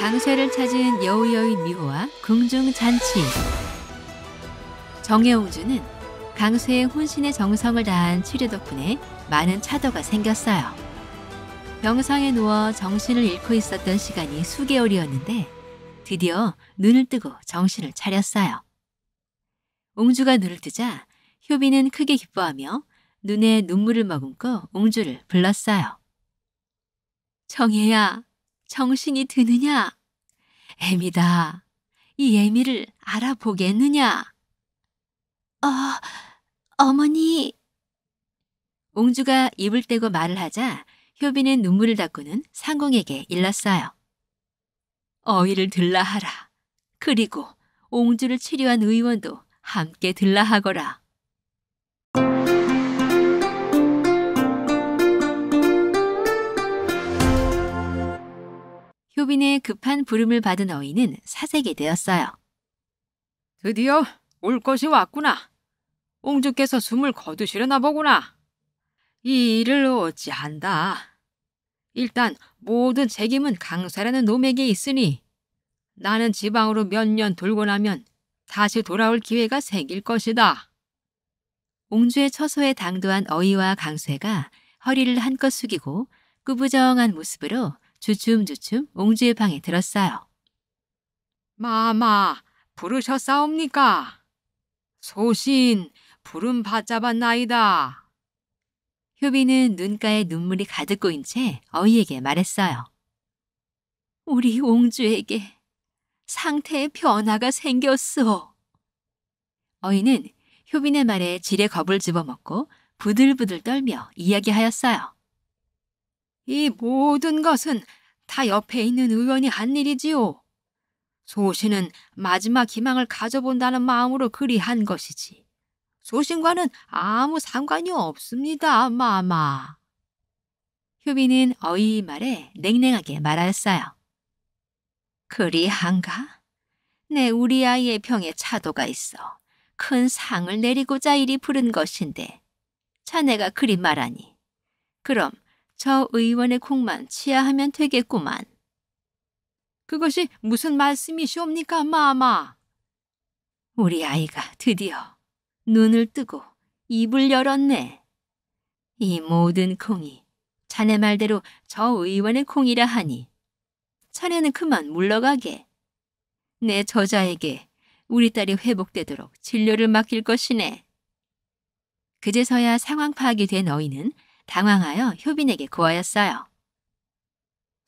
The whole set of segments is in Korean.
강쇠를 찾은 여우여인 미호와 궁중잔치. 정예옹주는 강쇠의 혼신의 정성을 다한 치료 덕분에 많은 차도가 생겼어요. 병상에 누워 정신을 잃고 있었던 시간이 수개월이었는데 드디어 눈을 뜨고 정신을 차렸어요. 옹주가 눈을 뜨자 효비는 크게 기뻐하며 눈에 눈물을 머금고 옹주를 불렀어요. 정예야, 정신이 드느냐? 애미다. 이 애미를 알아보겠느냐? 어머니. 옹주가 입을 떼고 말을 하자 효비는 눈물을 닦고는 상공에게 일렀어요. 어이를 들라 하라. 그리고 옹주를 치료한 의원도 함께 들라 하거라. 효빈의 급한 부름을 받은 어이는 사색이 되었어요. 드디어 올 것이 왔구나. 옹주께서 숨을 거두시려나 보구나. 이 일을 어찌한다. 일단 모든 책임은 강쇠라는 놈에게 있으니 나는 지방으로 몇 년 돌고 나면 다시 돌아올 기회가 생길 것이다. 옹주의 처소에 당도한 어이와 강쇠가 허리를 한껏 숙이고 꾸부정한 모습으로 주춤주춤 옹주의 방에 들었어요. 마마, 부르셨사옵니까? 소신, 부름 받잡았나이다. 효비는 눈가에 눈물이 가득 고인 채 어이에게 말했어요. 우리 옹주에게 상태에 변화가 생겼어. 어이는 효빈의 말에 지레 겁을 집어먹고 부들부들 떨며 이야기하였어요. 이 모든 것은 다 옆에 있는 의원이 한 일이지요. 소신은 마지막 희망을 가져본다는 마음으로 그리 한 것이지. 소신과는 아무 상관이 없습니다, 마마. 효비는 어이 말에 냉랭하게 말하였어요. 그리한가? 내 우리 아이의 병에 차도가 있어 큰 상을 내리고자 이리 부른 것인데 자네가 그리 말하니 그럼 저 의원의 콩만 치하하면 되겠구만. 그것이 무슨 말씀이시옵니까, 마마? 우리 아이가 드디어 눈을 뜨고 입을 열었네. 이 모든 콩이 자네 말대로 저 의원의 콩이라 하니 자네는 그만 물러가게. 내 저자에게 우리 딸이 회복되도록 진료를 맡길 것이네. 그제서야 상황 파악이 된 어이는 당황하여 효빈에게 고하였어요.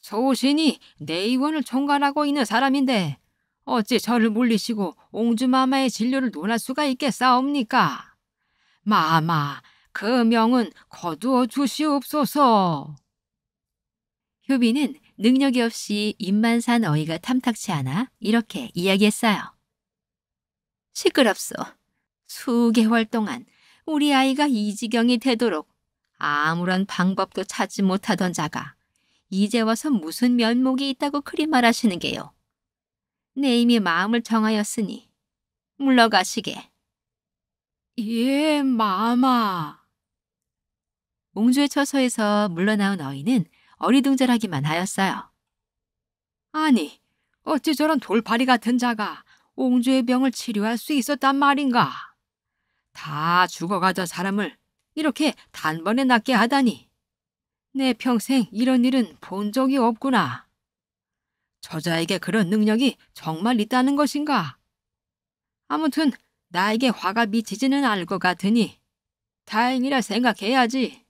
소신이 내 의원을 총괄하고 있는 사람인데 어찌 저를 물리시고 옹주마마의 진료를 논할 수가 있겠사옵니까? 마마, 그 명은 거두어 주시옵소서. 효빈은 능력이 없이 입만 산 어이가 탐탁치 않아 이렇게 이야기했어요. 시끄럽소. 수개월 동안 우리 아이가 이 지경이 되도록 아무런 방법도 찾지 못하던 자가 이제 와서 무슨 면목이 있다고 그리 말하시는 게요. 내 이미 마음을 정하였으니 물러가시게. 예, 마마. 옹주의 처소에서 물러나온 어이는 어리둥절하기만 하였어요. 아니, 어찌 저런 돌팔이 같은 자가 옹주의 병을 치료할 수 있었단 말인가? 다 죽어가던 사람을 이렇게 단번에 낫게 하다니. 내 평생 이런 일은 본 적이 없구나. 저자에게 그런 능력이 정말 있다는 것인가? 아무튼 나에게 화가 미치지는 않을 것 같으니 다행이라 생각해야지.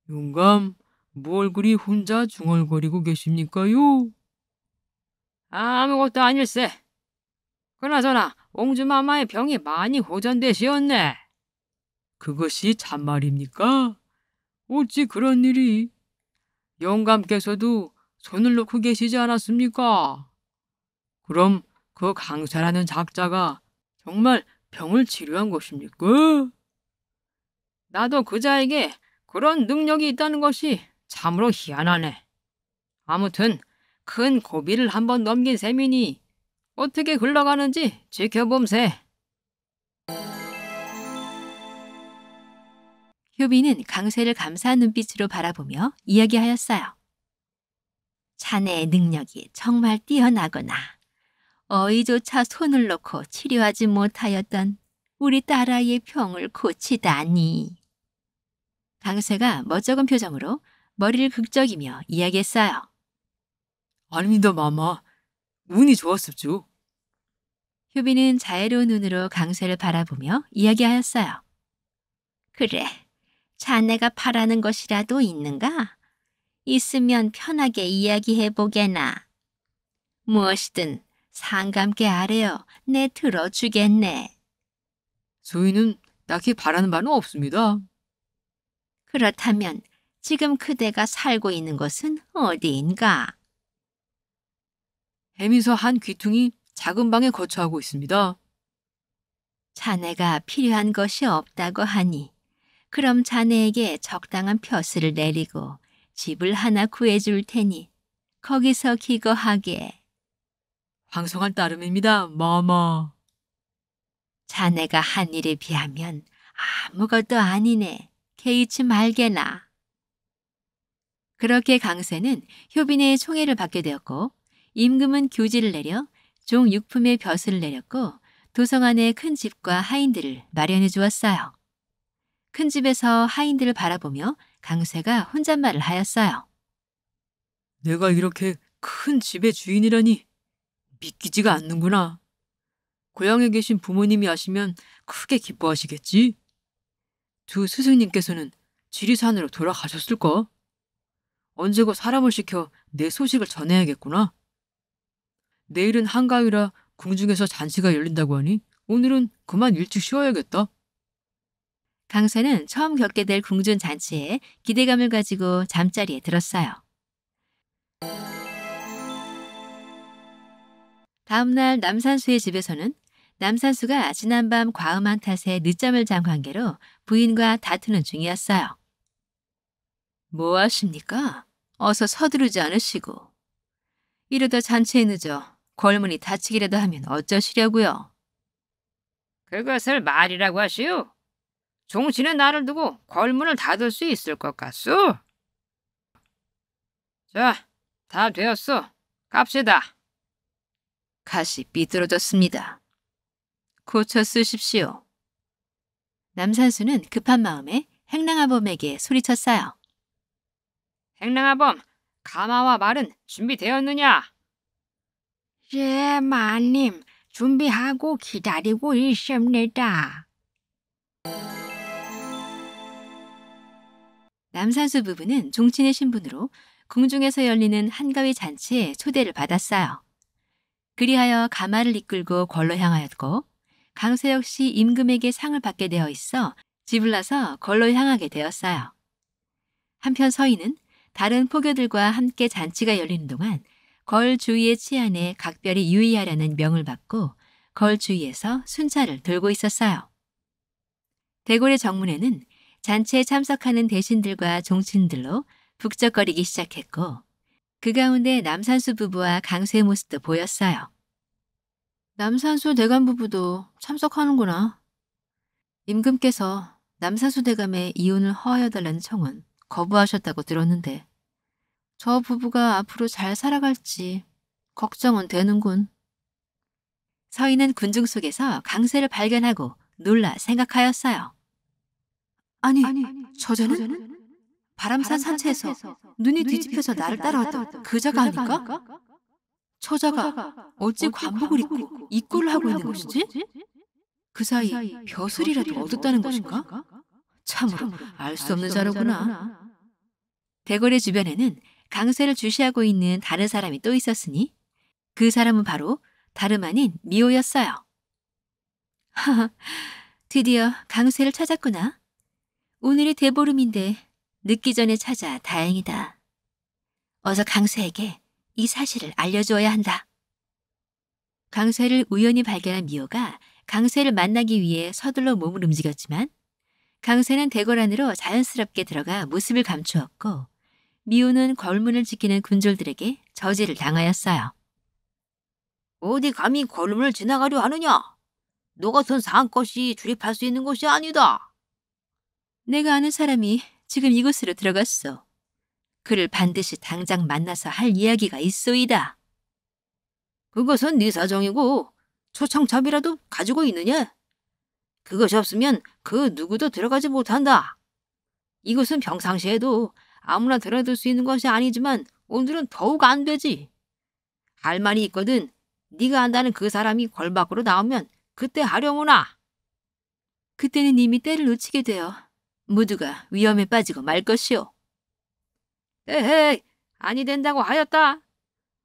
영감, 뭘 그리 혼자 중얼거리고 계십니까요? 아무것도 아닐세. 그나저나 옹주마마의 병이 많이 호전되시었네. 그것이 참말입니까? 어찌 그런 일이? 영감께서도 손을 놓고 계시지 않았습니까? 그럼 그 강사라는 작자가 정말 병을 치료한 것입니까? 나도 그자에게 그런 능력이 있다는 것이 참으로 희한하네. 아무튼 큰 고비를 한번 넘긴 셈이니 어떻게 흘러가는지 지켜봄세. 효빈은 강쇠를 감사한 눈빛으로 바라보며 이야기하였어요. 자네의 능력이 정말 뛰어나구나. 어이조차 손을 놓고 치료하지 못하였던 우리 딸아이의 병을 고치다니. 강쇠가 멋쩍은 표정으로 머리를 극적이며 이야기했어요. 아닙니다, 마마. 운이 좋았습죠. 효비는 자애로운 눈으로 강쇠를 바라보며 이야기하였어요. 그래, 자네가 바라는 것이라도 있는가? 있으면 편하게 이야기해보게나. 무엇이든 상감께 아래어 내 들어주겠네. 저희는 딱히 바라는 바는 없습니다. 그렇다면 지금 그대가 살고 있는 곳은 어디인가? 해미서 한 귀퉁이 작은 방에 거처하고 있습니다. 자네가 필요한 것이 없다고 하니 그럼 자네에게 적당한 벼슬을 내리고 집을 하나 구해줄 테니 거기서 기거하게. 황송한 따름입니다, 마마. 자네가 한 일에 비하면 아무것도 아니네. 개의치 말게나. 그렇게 강쇠는 효빈의 총애를 받게 되었고 임금은 교지를 내려 종 6품의 벼슬을 내렸고 도성 안에 큰 집과 하인들을 마련해 주었어요. 큰 집에서 하인들을 바라보며 강쇠가 혼잣말을 하였어요. 내가 이렇게 큰 집의 주인이라니 믿기지가 않는구나. 고향에 계신 부모님이 아시면 크게 기뻐하시겠지? 두 스승님께서는 지리산으로 돌아가셨을까? 언제고 사람을 시켜 내 소식을 전해야겠구나. 내일은 한가위라 궁중에서 잔치가 열린다고 하니 오늘은 그만 일찍 쉬어야겠다. 강쇠는 처음 겪게 될 궁전 잔치에 기대감을 가지고 잠자리에 들었어요. 다음 날 남산수의 집에서는 남산수가 지난밤 과음한 탓에 늦잠을 잔 관계로 부인과 다투는 중이었어요. 뭐 하십니까? 어서 서두르지 않으시고. 이러다 잔치에 늦어 걸문이 다치기라도 하면 어쩌시려고요? 그것을 말이라고 하시오. 종신은 나를 두고 걸문을 닫을 수 있을 것 같소? 자, 다 되었어. 갑시다. 갓이 삐뚤어졌습니다. 고쳐 쓰십시오. 남산수는 급한 마음에 행랑아범에게 소리쳤어요. 행랑아범, 가마와 말은 준비되었느냐? 예, 마님, 준비하고 기다리고 있습니다. 남산수 부부는 종친의 신분으로 궁중에서 열리는 한가위 잔치에 초대를 받았어요. 그리하여 가마를 이끌고 궐로 향하였고 강쇠 역시 임금에게 상을 받게 되어 있어 집을 나서 궐로 향하게 되었어요. 한편 서인은 다른 포교들과 함께 잔치가 열리는 동안 걸 주위의 치안에 각별히 유의하라는 명을 받고 걸 주위에서 순찰을 돌고 있었어요. 대궐의 정문에는 잔치에 참석하는 대신들과 종친들로 북적거리기 시작했고 그 가운데 남산수 부부와 강쇠의 모습도 보였어요. 남산수 대감 부부도 참석하는구나. 임금께서 남산수 대감의 이혼을 허하여달라는 청은 거부하셨다고 들었는데 저 부부가 앞으로 잘 살아갈지 걱정은 되는군. 서인은 군중 속에서 강쇠를 발견하고 놀라 생각하였어요. 아니, 저자는? 바람산 산채에서 눈이 뒤집혀서 나를 따라왔던 그자가 아닐까? 저자가 어찌 관복을 입고 입고를 하고 있는 것이지? 그 사이 벼슬이라도 얻었다는 것인가? 참으로 알 수 없는 자로구나. 대궐의 주변에는 강쇠를 주시하고 있는 다른 사람이 또 있었으니 그 사람은 바로 다름 아닌 미호였어요. 하하, 드디어 강쇠를 찾았구나. 오늘이 대보름인데 늦기 전에 찾아 다행이다. 어서 강쇠에게 이 사실을 알려주어야 한다. 강쇠를 우연히 발견한 미호가 강쇠를 만나기 위해 서둘러 몸을 움직였지만 강쇠는 대궐 안으로 자연스럽게 들어가 모습을 감추었고 미호는 걸문을 지키는 군졸들에게 저지를 당하였어요. 어디 감히 걸음을 지나가려 하느냐? 너 같은 상것이 출입할 수 있는 곳이 아니다. 내가 아는 사람이 지금 이곳으로 들어갔어. 그를 반드시 당장 만나서 할 이야기가 있소이다. 그것은 네 사정이고 초청첩이라도 가지고 있느냐? 그것이 없으면 그 누구도 들어가지 못한다. 이것은 평상시에도 아무나 들어들 수 있는 것이 아니지만 오늘은 더욱 안 되지. 할 말이 있거든. 네가 안다는 그 사람이 궐 밖으로 나오면 그때 하려무나. 그때는 이미 때를 놓치게 되어 모두가 위험에 빠지고 말 것이오. 에헤이, 아니 된다고 하였다.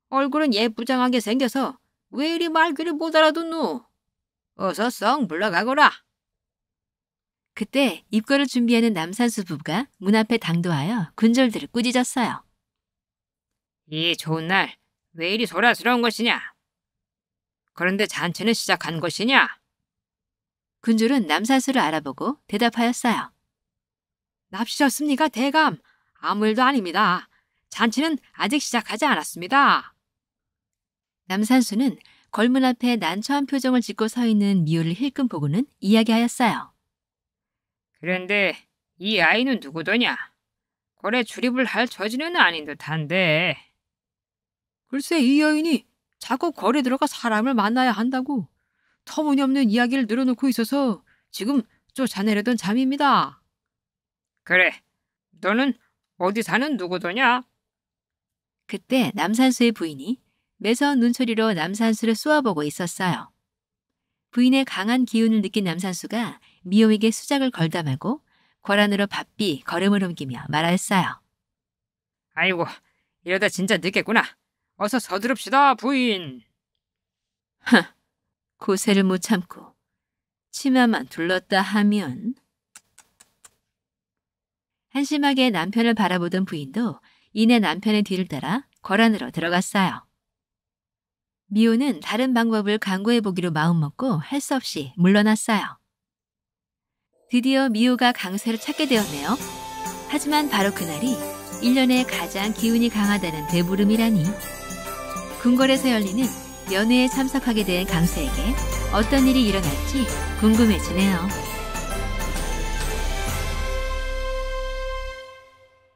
얼굴은 예쁘장하게 생겨서 왜 이리 말귀를 못 알아듣노? 어서 썩 물러가거라. 그때 입거를 준비하는 남산수 부부가 문 앞에 당도하여 군졸들을 꾸짖었어요. 이 좋은 날 왜 이리 소란스러운 것이냐? 그런데 잔치는 시작한 것이냐? 군졸은 남산수를 알아보고 대답하였어요. 납시셨습니까, 대감? 아무 일도 아닙니다. 잔치는 아직 시작하지 않았습니다. 남산수는 걸문 앞에 난처한 표정을 짓고 서 있는 미호를 힐끔 보고는 이야기하였어요. 그런데 이 아이는 누구더냐? 거래 출입을 할 처지는 아닌 듯한데. 글쎄 이 여인이 자꾸 거래 들어가 사람을 만나야 한다고 터무니없는 이야기를 늘어놓고 있어서 지금 쫓아내려던 잠입니다. 그래, 너는 어디 사는 누구더냐? 그때 남산수의 부인이 매서운 눈초리로 남산수를 쏘아보고 있었어요. 부인의 강한 기운을 느낀 남산수가 미호에게 수작을 걸다 말고 궐 안으로 바삐 걸음을 옮기며 말하였어요. 아이고, 이러다 진짜 늦겠구나. 어서 서두릅시다, 부인. 고세를 못 참고 치마만 둘렀다 하면. 한심하게 남편을 바라보던 부인도 이내 남편의 뒤를 따라 궐 안으로 들어갔어요. 미호는 다른 방법을 강구해보기로 마음먹고 할 수 없이 물러났어요. 드디어 미호가 강쇠를 찾게 되었네요. 하지만 바로 그날이 1년에 가장 기운이 강하다는 대보름이라니. 궁궐에서 열리는 연회에 참석하게 된 강쇠에게 어떤 일이 일어날지 궁금해지네요.